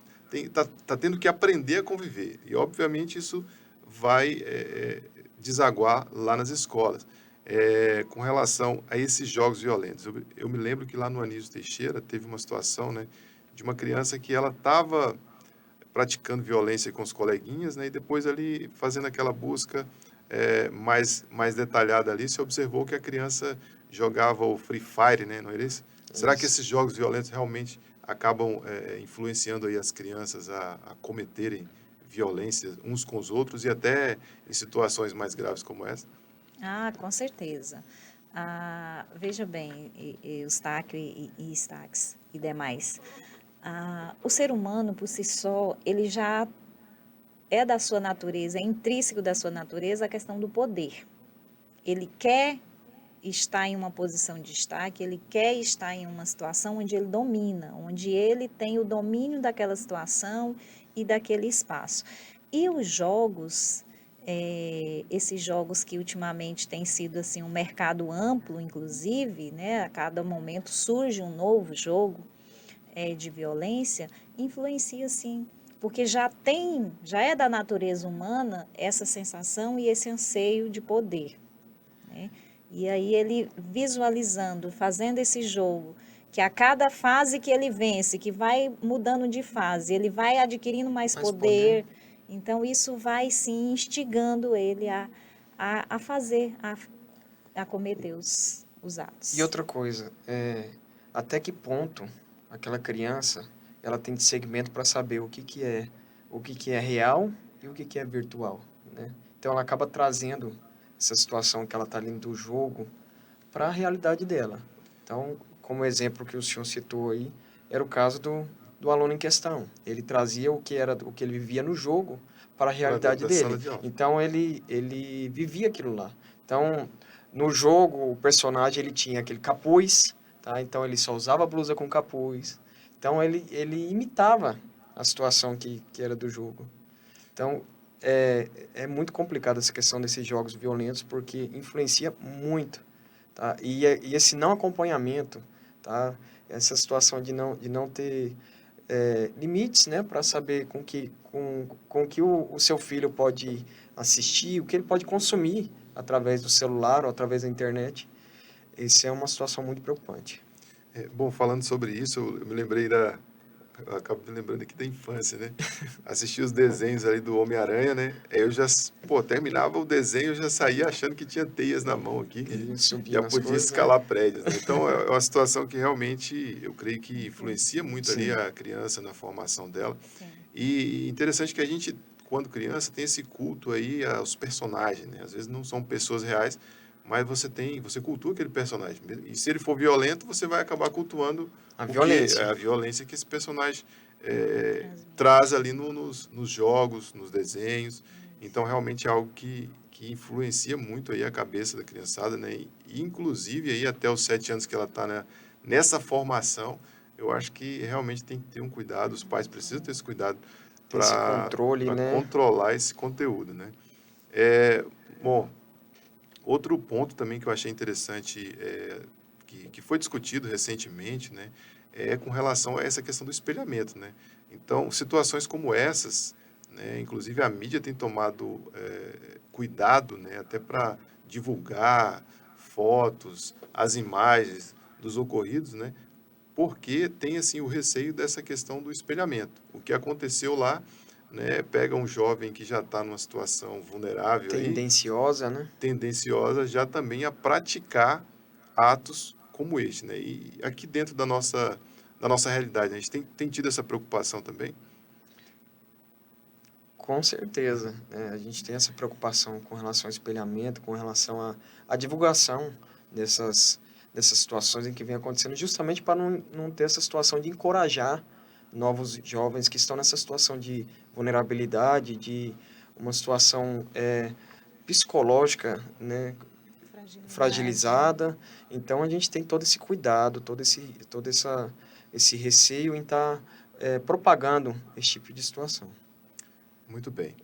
tá tendo que aprender a conviver. E, obviamente, isso vai desaguar lá nas escolas. Com relação a esses jogos violentos, eu me lembro que lá no Anísio Teixeira teve uma situação, né, de uma criança que ela estava praticando violência com os coleguinhas, né, e depois ali fazendo aquela busca mais detalhada ali, se observou que a criança jogava o Free Fire, né, não era isso? Será que esses jogos violentos realmente acabam influenciando aí as crianças a cometerem violência uns com os outros e até em situações mais graves como essa? Ah, com certeza. Veja bem, Eustáquio e Stax e demais. O ser humano, por si só, ele já é da sua natureza, é intrínseco da sua natureza a questão do poder. Ele quer estar em uma posição de destaque, ele quer estar em uma situação onde ele domina, onde ele tem o domínio daquela situação e daquele espaço. E os jogos, esses jogos que ultimamente têm sido assim um mercado amplo, inclusive, né, a cada momento surge um novo jogo de violência, influencia sim, porque já é da natureza humana essa sensação e esse anseio de poder, né? E aí ele visualizando, fazendo esse jogo, que a cada fase que ele vence, que vai mudando de fase, ele vai adquirindo mais poder. Então isso vai sim instigando ele a fazer, a cometer os atos. E outra coisa, até que ponto aquela criança ela tem segmento para saber o que é real e o que é virtual, né? Então ela acaba trazendo essa situação que ela está ali do jogo para a realidade dela. Então, como exemplo que o senhor citou aí, era o caso do aluno em questão. Ele trazia o que ele vivia no jogo para a realidade dele. Então ele vivia aquilo lá. Então, no jogo, o personagem ele tinha aquele capuz, tá? Então ele só usava blusa com capuz. Então ele imitava a situação que era do jogo. Então é muito complicado essa questão desses jogos violentos porque influencia muito, tá? E esse não acompanhamento, tá? Essa situação de não ter limites, né, para saber com que o seu filho pode assistir, o que ele pode consumir através do celular ou através da internet. Isso é uma situação muito preocupante. Bom, falando sobre isso, eu me lembrei eu acabo me lembrando aqui da infância, né? Assisti os desenhos ali do Homem-Aranha, né? Aí eu já, terminava o desenho, eu já saía achando que tinha teias na mão aqui, já podia escalar prédios, né? Então, é uma situação que realmente, eu creio que influencia muito ali a criança na formação dela. Sim. E interessante que a gente, quando criança, tem esse culto aí aos personagens, né? Às vezes não são pessoas reais, mas você cultua aquele personagem. E se ele for violento, você vai acabar cultuando a violência que esse personagem traz ali nos jogos, nos desenhos. Então, realmente é algo que influencia muito aí a cabeça da criançada, né? E inclusive, aí, até os 7 anos que ela está, né, nessa formação, eu acho que realmente tem que ter um cuidado, os pais precisam ter esse cuidado para controlar esse conteúdo, né? Bom, outro ponto também que eu achei interessante, que foi discutido recentemente, né, é com relação a essa questão do espelhamento, né? Então, situações como essas, né, inclusive a mídia tem tomado cuidado, né, até para divulgar fotos, as imagens dos ocorridos, né, porque tem assim o receio dessa questão do espelhamento. O que aconteceu lá, né, pega um jovem que já está numa situação vulnerável, tendenciosa já também a praticar atos como este, né? E aqui dentro da nossa realidade, a gente tem tido essa preocupação também? Com certeza, né? A gente tem essa preocupação com relação ao espelhamento, com relação à divulgação dessas situações em que vem acontecendo, justamente para não ter essa situação de encorajar novos jovens que estão nessa situação de vulnerabilidade, de uma situação psicológica, né, fragilizada. Então, a gente tem todo esse cuidado, todo esse receio em estar propagando esse tipo de situação. Muito bem.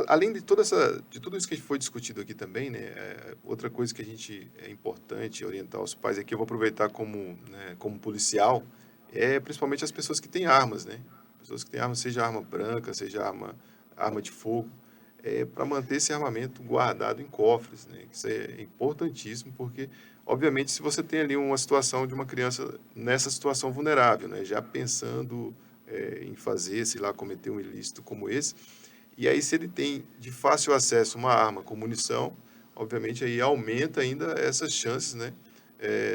Além de de tudo isso que foi discutido aqui também, né, outra coisa que a gente é importante orientar os pais aqui, eu vou aproveitar como policial, principalmente as pessoas que têm armas, né? Pessoas que têm armas, seja arma branca, seja arma de fogo, para manter esse armamento guardado em cofres, né? Isso é importantíssimo, porque, obviamente, se você tem ali uma situação de uma criança nessa situação vulnerável, né, já pensando em fazer, sei lá, cometer um ilícito como esse, e aí se ele tem de fácil acesso uma arma com munição, obviamente aí aumenta ainda essas chances, né,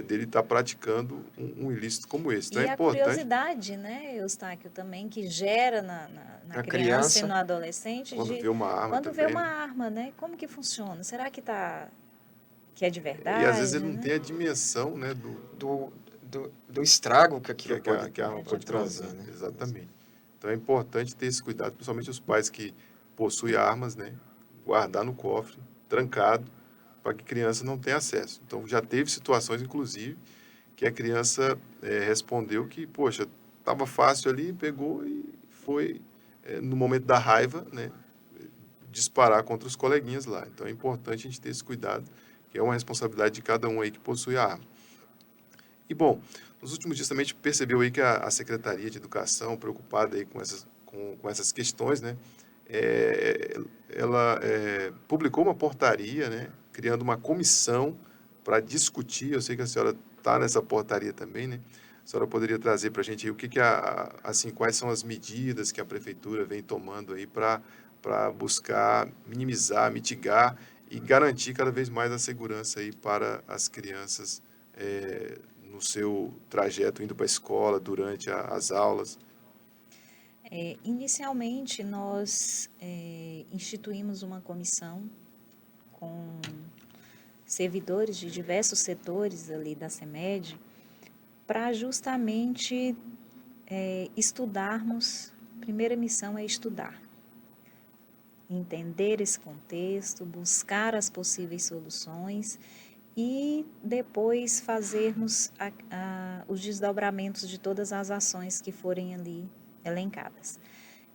dele estar praticando um ilícito como esse. Então E é a importante. curiosidade, né, Eustáquio, também, que gera na criança e no adolescente, quando vê uma arma quando vê também, uma né? arma, né? Como que funciona? Será que é de E verdade, às vezes ele não né? tem a dimensão, né, Do estrago que aquilo que a arma pode trazer, causar. né? Exatamente. Então é importante ter esse cuidado, principalmente os pais que possuem armas, né, guardar no cofre, trancado, para que a criança não tenha acesso. Então já teve situações, inclusive, que a criança respondeu que, poxa, estava fácil ali, pegou e foi, no momento da raiva, né, disparar contra os coleguinhas lá. Então é importante a gente ter esse cuidado, que é uma responsabilidade de cada um aí que possui a arma. E, bom, nos últimos dias também a gente percebeu aí que a Secretaria de Educação, preocupada aí com essas questões, né, ela publicou uma portaria, né, criando uma comissão para discutir. Eu sei que a senhora está nessa portaria também, né? A senhora poderia trazer para a gente aí assim, quais são as medidas que a prefeitura vem tomando aí para buscar minimizar, mitigar e garantir cada vez mais a segurança aí para as crianças no seu trajeto indo para a escola, durante as aulas. Inicialmente, nós instituímos uma comissão com servidores de diversos setores ali da CEMED para justamente estudarmos. A primeira missão é estudar, entender esse contexto, buscar as possíveis soluções e depois fazermos os desdobramentos de todas as ações que forem ali elencadas.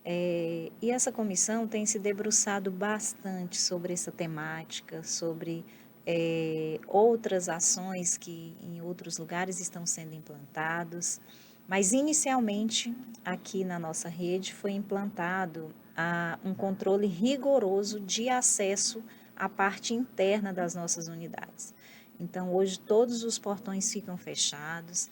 E essa comissão tem se debruçado bastante sobre essa temática, sobre outras ações que em outros lugares estão sendo implantados, mas inicialmente aqui na nossa rede foi implantado um controle rigoroso de acesso à parte interna das nossas unidades. Então, hoje todos os portões ficam fechados,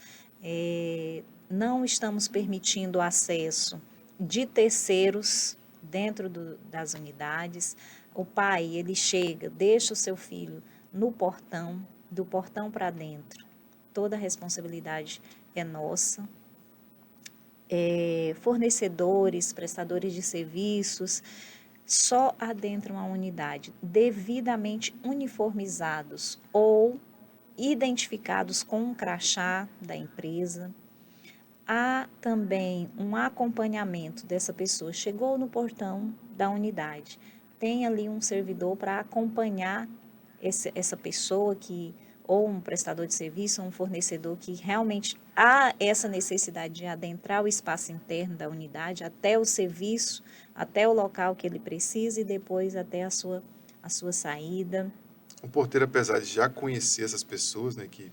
não estamos permitindo acesso de terceiros dentro das unidades. O pai, ele chega, deixa o seu filho no portão, do portão para dentro. Toda a responsabilidade é nossa. Fornecedores, prestadores de serviços, só adentram a unidade devidamente uniformizados ou identificados com um crachá da empresa. Há também um acompanhamento dessa pessoa. Chegou no portão da unidade, tem ali um servidor para acompanhar essa pessoa ou um prestador de serviço, ou um fornecedor que realmente há essa necessidade de adentrar o espaço interno da unidade, até o serviço, até o local que ele precisa e depois até a sua saída. O porteiro, apesar de já conhecer essas pessoas, né, que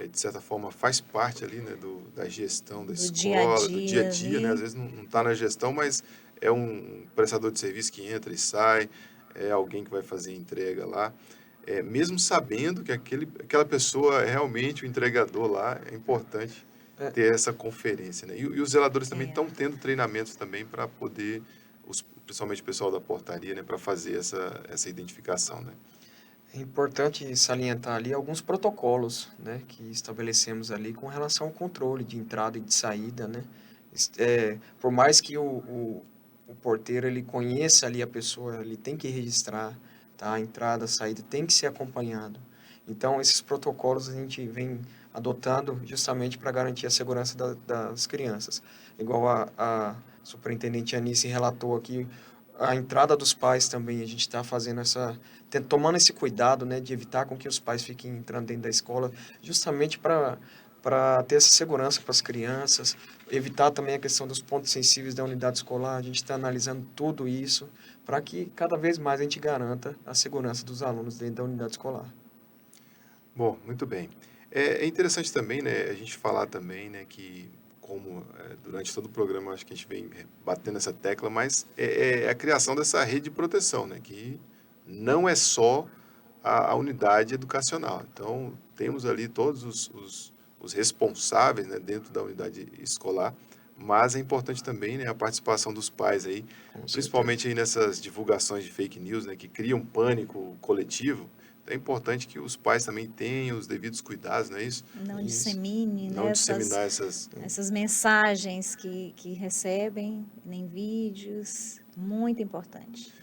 de certa forma faz parte ali, né, da gestão da escola, do dia a dia, né, às vezes não está na gestão, mas é um prestador de serviço que entra e sai, é alguém que vai fazer entrega lá. Mesmo sabendo que aquela pessoa é realmente o entregador lá, é importante ter essa conferência, né? E os zeladores também estão tendo treinamentos também para poder, principalmente o pessoal da portaria, né, para fazer essa identificação, né? É importante salientar ali alguns protocolos, né, que estabelecemos ali com relação ao controle de entrada e de saída, né, Por mais que o porteiro ele conheça ali a pessoa, ele tem que registrar, tá? A entrada, a saída, tem que ser acompanhado. Então, esses protocolos a gente vem adotando justamente para garantir a segurança das crianças. Igual a superintendente Anice relatou aqui, a entrada dos pais também, a gente está fazendo tomando esse cuidado, né, de evitar com que os pais fiquem entrando dentro da escola, justamente para ter essa segurança para as crianças, evitar também a questão dos pontos sensíveis da unidade escolar. A gente está analisando tudo isso para que cada vez mais a gente garanta a segurança dos alunos dentro da unidade escolar. Bom, muito bem. É interessante também, né, a gente falar também, né, que como durante todo o programa acho que a gente vem batendo essa tecla, mas é a criação dessa rede de proteção, né, que não é só a unidade educacional. Então, temos ali todos os responsáveis, né, dentro da unidade escolar, mas é importante também, né, a participação dos pais aí, principalmente aí nessas divulgações de fake news, né, que criam pânico coletivo. É importante que os pais também tenham os devidos cuidados, não é isso? Não dissemine, Não né, disseminar essas... essas mensagens que recebem, nem vídeos, muito importante.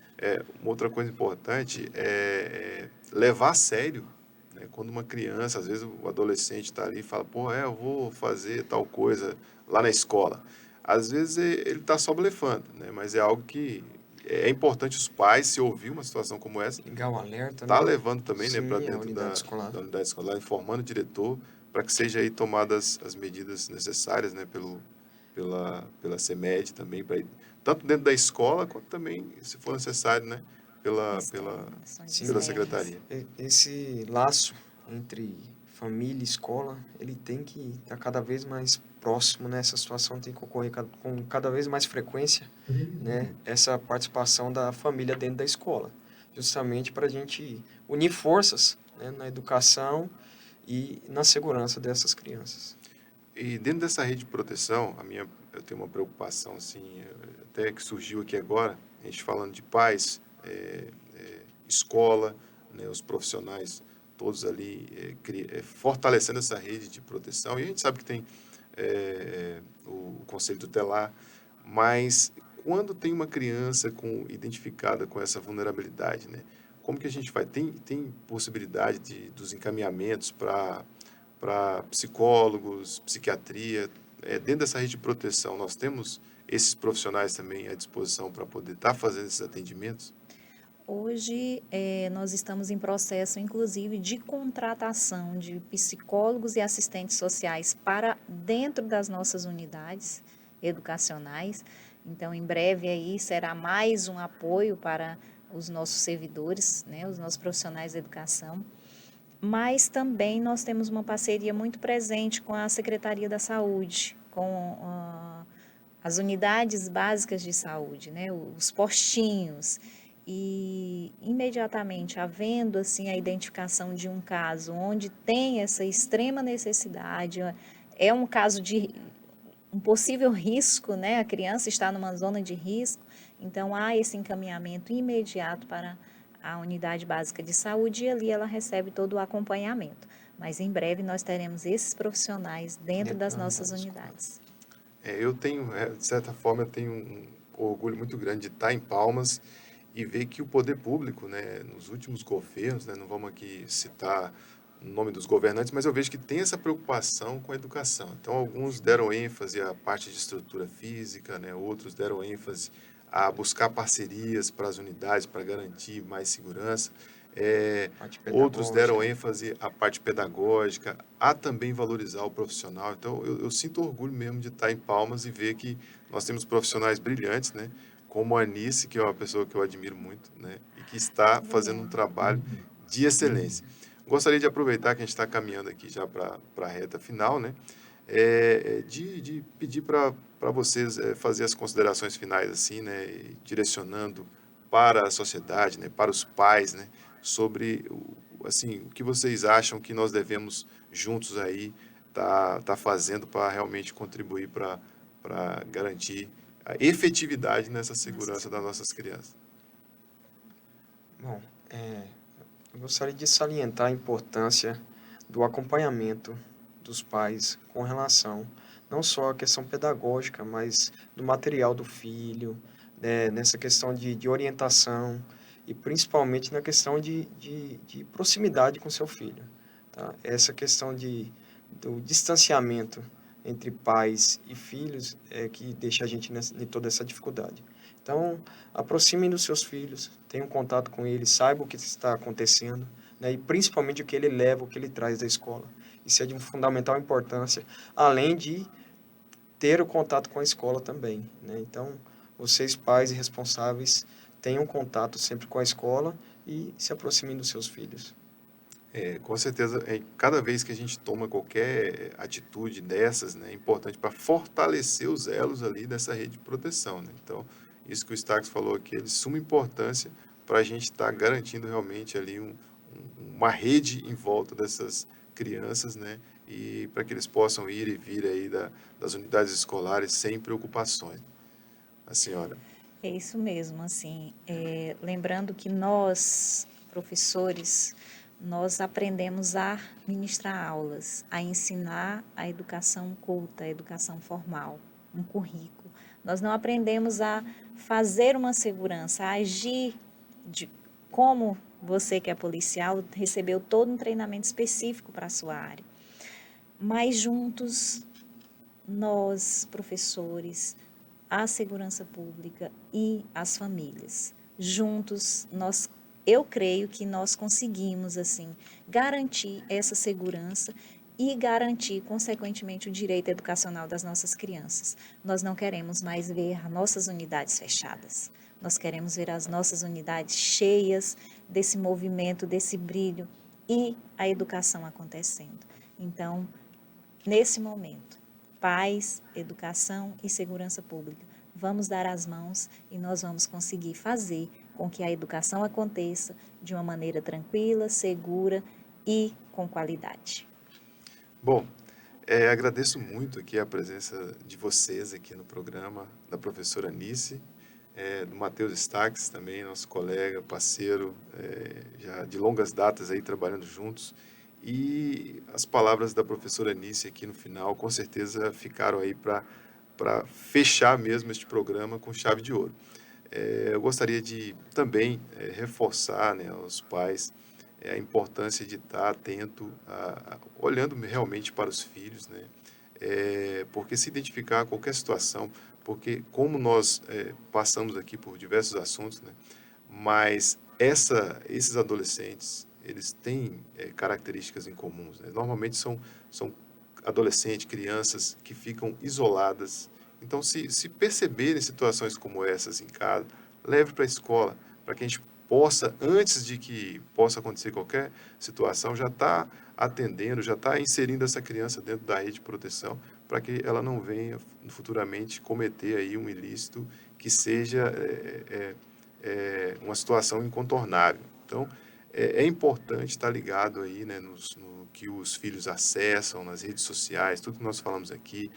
Uma outra coisa importante é levar a sério, né? Quando uma criança, às vezes o adolescente está ali e fala, pô, eu vou fazer tal coisa lá na escola. Às vezes ele está só blefando, né? Mas é algo que é importante os pais, se ouvir uma situação como essa, Ligar o alerta, tá né? levando também, né, Sim, para a dentro unidade escolar. da unidade escolar, informando o diretor para que seja aí tomadas as medidas necessárias, né, pela CEMED também, tanto dentro da escola quanto também, se for necessário, né, pela Sim, secretaria. esse laço entre família e escola, ele tem que estar cada vez mais próximo, né? Essa situação tem que ocorrer com cada vez mais frequência, né? Essa participação da família dentro da escola, justamente para a gente unir forças, né, na educação e na segurança dessas crianças. E dentro dessa rede de proteção, eu tenho uma preocupação, assim, até que surgiu aqui agora, a gente falando de pais, escola, né, os profissionais todos ali fortalecendo essa rede de proteção. E a gente sabe que tem o Conselho Tutelar, mas quando tem uma criança identificada com essa vulnerabilidade, né, como que a gente faz? Tem possibilidade dos encaminhamentos para psicólogos, psiquiatria, dentro dessa rede de proteção, nós temos esses profissionais também à disposição para poder estar fazendo esses atendimentos? Hoje, nós estamos em processo, inclusive, de contratação de psicólogos e assistentes sociais para dentro das nossas unidades educacionais. Então, em breve aí será mais um apoio para os nossos servidores, né, os nossos profissionais de educação. Mas também nós temos uma parceria muito presente com a Secretaria da Saúde, com as unidades básicas de saúde, né, os postinhos. E imediatamente, havendo assim a identificação de um caso onde tem essa extrema necessidade, é um caso de um possível risco, né? A criança está numa zona de risco, então há esse encaminhamento imediato para a unidade básica de saúde e ali ela recebe todo o acompanhamento. Mas em breve nós teremos esses profissionais dentro das nossas unidades. Eu tenho, de certa forma, eu tenho um orgulho muito grande de estar em Palmas e ver que o poder público, né, nos últimos governos, né, não vamos aqui citar o nome dos governantes, mas eu vejo que tem essa preocupação com a educação. Então, alguns deram ênfase à parte de estrutura física, né, outros deram ênfase a buscar parcerias para as unidades para garantir mais segurança. Outros deram ênfase à parte pedagógica, a também valorizar o profissional. Então, eu sinto orgulho mesmo de estar em Palmas e ver que nós temos profissionais brilhantes, né? Como a Anice, que é uma pessoa que eu admiro muito, né? E que está fazendo um trabalho de excelência. Gostaria de aproveitar que a gente está caminhando aqui já para a reta final, né? De pedir para vocês fazer as considerações finais, assim, né? Direcionando para a sociedade, né? Para os pais, né? Sobre assim, o que vocês acham que nós devemos juntos aí tá fazendo para realmente contribuir para garantir a efetividade nessa segurança das nossas crianças. Bom, eu gostaria de salientar a importância do acompanhamento dos pais com relação não só à questão pedagógica, mas do material do filho, né, nessa questão de orientação e principalmente na questão de proximidade com seu filho. Tá? Essa questão do distanciamento entre pais e filhos é que deixa a gente em toda essa dificuldade. Então, aproximem dos seus filhos, tenham contato com eles, saibam o que está acontecendo, né, e principalmente o que ele leva, o que ele traz da escola. Isso é de fundamental importância, além de ter o contato com a escola também, né? Então, vocês, pais e responsáveis, tenham contato sempre com a escola e se aproximem dos seus filhos. Com certeza, cada vez que a gente toma qualquer atitude dessas, né, é importante para fortalecer os elos ali dessa rede de proteção, né? Então, isso que o Stax falou aqui é de suma importância para a gente estar garantindo realmente ali uma rede em volta dessas crianças, né, e para que eles possam ir e vir aí das unidades escolares sem preocupações. A senhora. É isso mesmo, assim, lembrando que nós, professores, nós aprendemos a ministrar aulas, a ensinar a educação culta, a educação formal, um currículo. Nós não aprendemos a fazer uma segurança, a agir como você que é policial recebeu todo um treinamento específico para a sua área. Mas juntos, nós, professores, a segurança pública e as famílias, juntos, eu creio que nós conseguimos, assim, garantir essa segurança e garantir, consequentemente, o direito educacional das nossas crianças. Nós não queremos mais ver nossas unidades fechadas. Nós queremos ver as nossas unidades cheias desse movimento, desse brilho e a educação acontecendo. Então, nesse momento, paz, educação e segurança pública, vamos dar as mãos e nós vamos conseguir fazer com que a educação aconteça de uma maneira tranquila, segura e com qualidade. Bom, agradeço muito aqui a presença de vocês aqui no programa, da professora Anice, do Matheus Stax também, nosso colega, parceiro, já de longas datas aí trabalhando juntos. E as palavras da professora Anice aqui no final, com certeza ficaram aí para fechar mesmo este programa com chave de ouro. Eu gostaria de também reforçar, né, aos pais a importância de estar atento, olhando realmente para os filhos, né, porque se identificar qualquer situação, porque como nós passamos aqui por diversos assuntos, né, mas esses adolescentes, eles têm características em comuns, né? Normalmente são adolescentes, crianças que ficam isoladas. Então, se perceberem situações como essas em casa, leve para a escola, para que a gente possa, antes de que possa acontecer qualquer situação, já está atendendo, já está inserindo essa criança dentro da rede de proteção, para que ela não venha futuramente cometer aí um ilícito que seja uma situação incontornável. Então, é importante estar ligado aí, né, no que os filhos acessam, nas redes sociais, tudo que nós falamos aqui,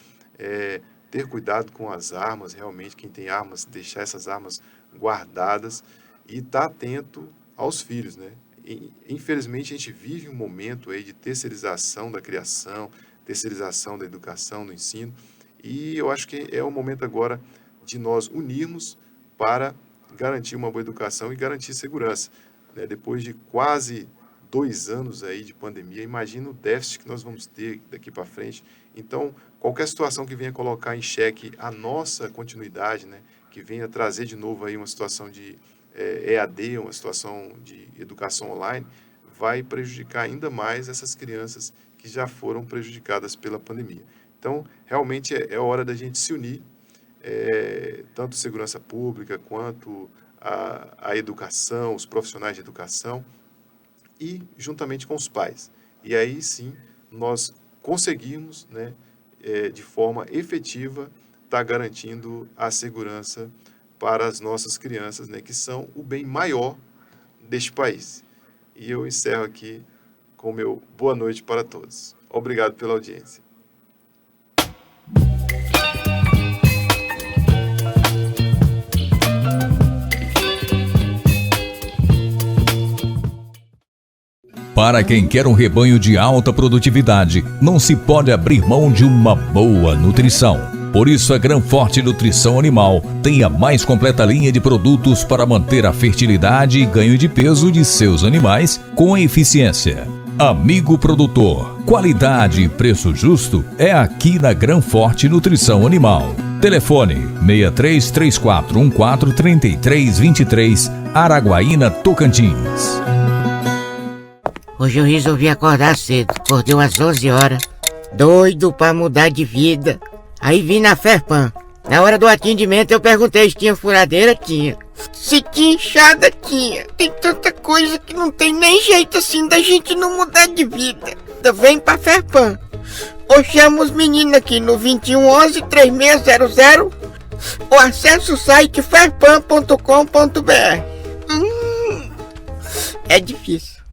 ter cuidado com as armas, realmente, quem tem armas, deixar essas armas guardadas e estar atento aos filhos, né? E, infelizmente, a gente vive um momento aí de terceirização da criação, terceirização da educação, do ensino, e eu acho que é o momento agora de nós unirmos para garantir uma boa educação e garantir segurança, né? Depois de quase 2 anos aí de pandemia, imagina o déficit que nós vamos ter daqui para frente. Então, qualquer situação que venha colocar em xeque a nossa continuidade, né, que venha trazer de novo aí uma situação de EAD, uma situação de educação online, vai prejudicar ainda mais essas crianças que já foram prejudicadas pela pandemia. Então, realmente é hora da gente se unir, tanto segurança pública quanto a educação, os profissionais de educação, e juntamente com os pais. E aí sim, nós conseguimos, né, de forma efetiva, estar garantindo a segurança para as nossas crianças, né, que são o bem maior deste país. E eu encerro aqui com o meu boa noite para todos. Obrigado pela audiência. Para quem quer um rebanho de alta produtividade, não se pode abrir mão de uma boa nutrição. Por isso, a Granforte Nutrição Animal tem a mais completa linha de produtos para manter a fertilidade e ganho de peso de seus animais com eficiência. Amigo produtor, qualidade e preço justo é aqui na Granforte Nutrição Animal. Telefone 6334143323, Araguaína, Tocantins. Hoje eu resolvi acordar cedo, acordei umas 11 horas, doido pra mudar de vida. Aí vim na Ferpan. Na hora do atendimento eu perguntei se tinha furadeira, tinha. Se tinha enxada, tinha. Tem tanta coisa que não tem nem jeito assim da gente não mudar de vida. Então vem pra Ferpan. Ou chama os meninos aqui no 2111-3600 ou acessa o site ferpan.com.br. É difícil.